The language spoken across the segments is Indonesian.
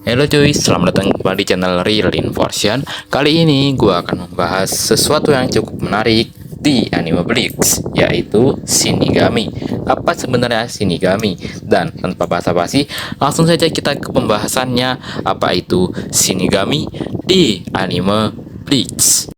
Halo cuy, selamat datang kembali di channel Real Inversion. Kali ini gue akan membahas sesuatu yang cukup menarik di anime Bleach, yaitu Shinigami. Apa sebenarnya Shinigami? Dan tanpa basa-basi, langsung saja kita ke pembahasannya. Apa itu Shinigami di anime Bleach?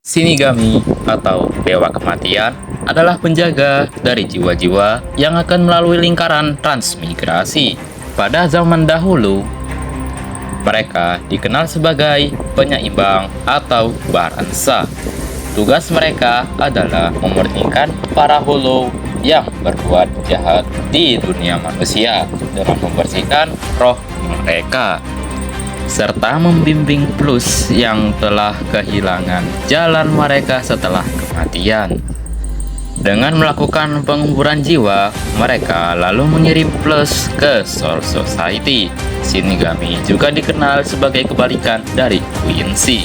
Shinigami atau Dewa Kematian adalah penjaga dari jiwa-jiwa yang akan melalui lingkaran transmigrasi. Pada zaman dahulu, mereka dikenal sebagai penyeimbang atau baransa. Tugas mereka adalah memurnikan para Hollow yang berbuat jahat di dunia manusia dengan membersihkan roh mereka, serta membimbing Plus yang telah kehilangan jalan mereka setelah kematian. Dengan melakukan penguburan jiwa, mereka lalu mengirim Plus ke Soul Society. Shinigami juga dikenal sebagai kebalikan dari Quincy.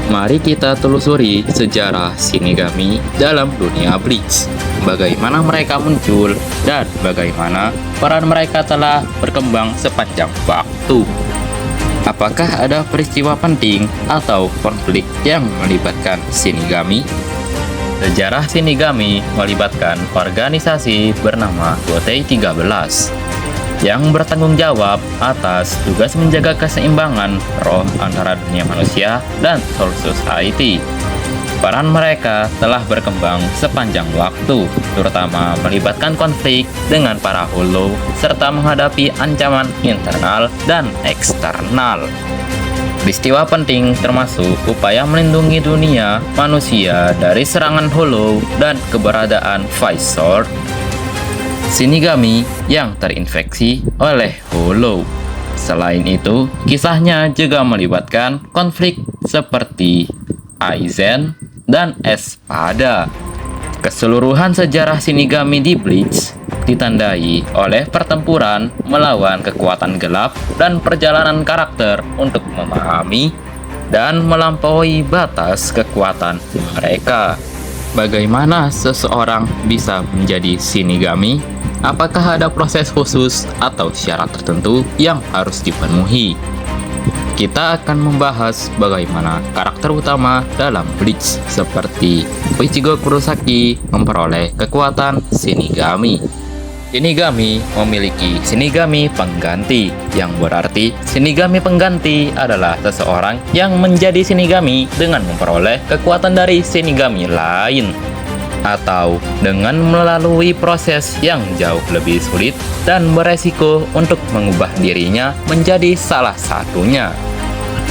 Mari kita telusuri sejarah Shinigami dalam dunia Bleach. Bagaimana mereka muncul dan bagaimana peran mereka telah berkembang sepanjang waktu. Apakah ada peristiwa penting atau konflik yang melibatkan Shinigami? Sejarah Shinigami melibatkan organisasi bernama Gotei 13 yang bertanggung jawab atas tugas menjaga keseimbangan roh antara dunia manusia dan Soul Society. Peran mereka telah berkembang sepanjang waktu, terutama melibatkan konflik dengan para Hollow serta menghadapi ancaman internal dan eksternal. Peristiwa penting termasuk upaya melindungi dunia manusia dari serangan Hollow dan keberadaan Vice Sword, Shinigami yang terinfeksi oleh Hollow. Selain itu, kisahnya juga melibatkan konflik seperti Aizen dan Espada. Keseluruhan sejarah Shinigami di Bleach ditandai oleh pertempuran melawan kekuatan gelap dan perjalanan karakter untuk memahami dan melampaui batas kekuatan mereka. Bagaimana seseorang bisa menjadi Shinigami? Apakah ada proses khusus atau syarat tertentu yang harus dipenuhi? Kita akan membahas bagaimana karakter utama dalam Bleach seperti Ichigo Kurosaki memperoleh kekuatan Shinigami. Shinigami memiliki Shinigami pengganti, yang berarti Shinigami pengganti adalah seseorang yang menjadi Shinigami dengan memperoleh kekuatan dari Shinigami lain, atau dengan melalui proses yang jauh lebih sulit dan beresiko untuk mengubah dirinya menjadi salah satunya.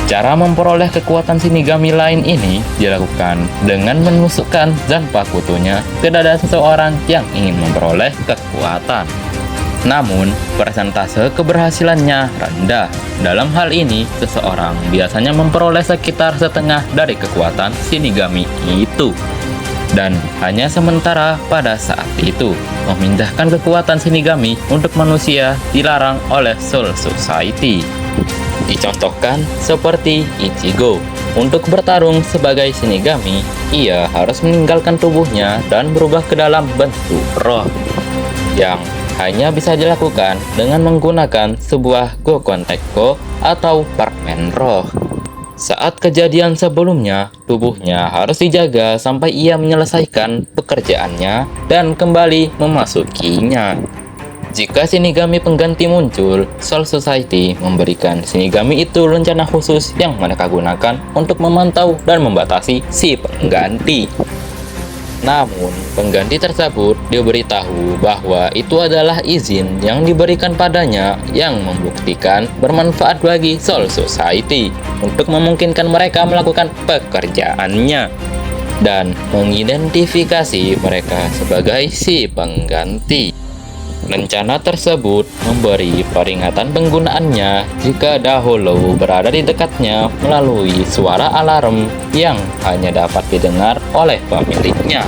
Cara memperoleh kekuatan Shinigami lain ini dilakukan dengan menusukkan Zanpakuto kutunya ke dada seseorang yang ingin memperoleh kekuatan. Namun, persentase keberhasilannya rendah. Dalam hal ini, seseorang biasanya memperoleh sekitar setengah dari kekuatan Shinigami itu. Dan hanya sementara pada saat itu, memindahkan kekuatan Shinigami untuk manusia dilarang oleh Soul Society. Dicontohkan seperti Ichigo. Untuk bertarung sebagai Shinigami, ia harus meninggalkan tubuhnya dan berubah ke dalam bentuk roh, yang hanya bisa dilakukan dengan menggunakan sebuah Gokon Tekko atau permen roh. Saat kejadian sebelumnya, tubuhnya harus dijaga sampai ia menyelesaikan pekerjaannya dan kembali memasukinya. Jika Shinigami pengganti muncul, Soul Society memberikan Shinigami itu rencana khusus yang mereka gunakan untuk memantau dan membatasi si pengganti. Namun, pengganti tersebut diberitahu bahwa itu adalah izin yang diberikan padanya yang membuktikan bermanfaat bagi Soul Society untuk memungkinkan mereka melakukan pekerjaannya dan mengidentifikasi mereka sebagai si pengganti. Rencana tersebut memberi peringatan penggunaannya jika ada Hollow berada di dekatnya melalui suara alarm yang hanya dapat didengar oleh pemiliknya.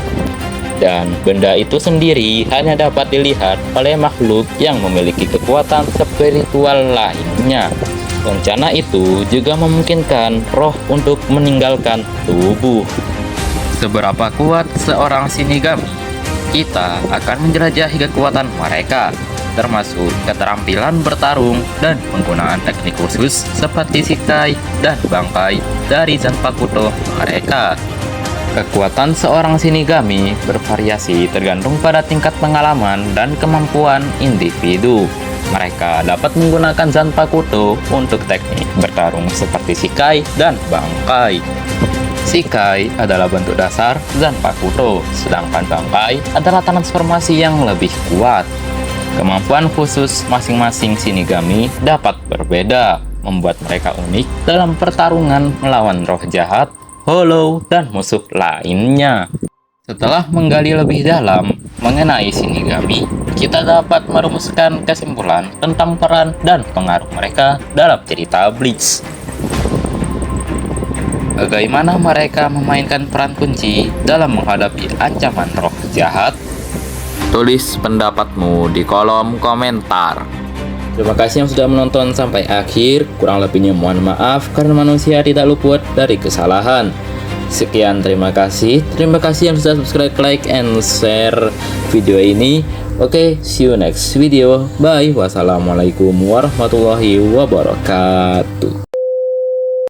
Dan benda itu sendiri hanya dapat dilihat oleh makhluk yang memiliki kekuatan spiritual lainnya. Rencana itu juga memungkinkan roh untuk meninggalkan tubuh. Seberapa kuat seorang Shinigami, kita akan menjelajahi kekuatan mereka, termasuk keterampilan bertarung dan penggunaan teknik khusus seperti Shikai dan Bankai dari Zanpakuto mereka. Kekuatan seorang Shinigami bervariasi tergantung pada tingkat pengalaman dan kemampuan individu. Mereka dapat menggunakan Zanpakuto untuk teknik bertarung seperti Shikai dan Bankai. Shikai adalah bentuk dasar Zanpakuto, sedangkan Bankai adalah transformasi yang lebih kuat. Kemampuan khusus masing-masing Shinigami dapat berbeda, membuat mereka unik dalam pertarungan melawan roh jahat, hollow, dan musuh lainnya. Setelah menggali lebih dalam mengenai Shinigami, kita dapat merumuskan kesimpulan tentang peran dan pengaruh mereka dalam cerita Bleach. Bagaimana mereka memainkan peran kunci dalam menghadapi ancaman roh jahat? Tulis pendapatmu di kolom komentar. Terima kasih yang sudah menonton sampai akhir. Kurang lebihnya mohon maaf karena manusia tidak luput dari kesalahan. Sekian, terima kasih. Terima kasih yang sudah subscribe, like, and share video ini. Oke, see you next video. Bye. Wassalamualaikum warahmatullahi wabarakatuh.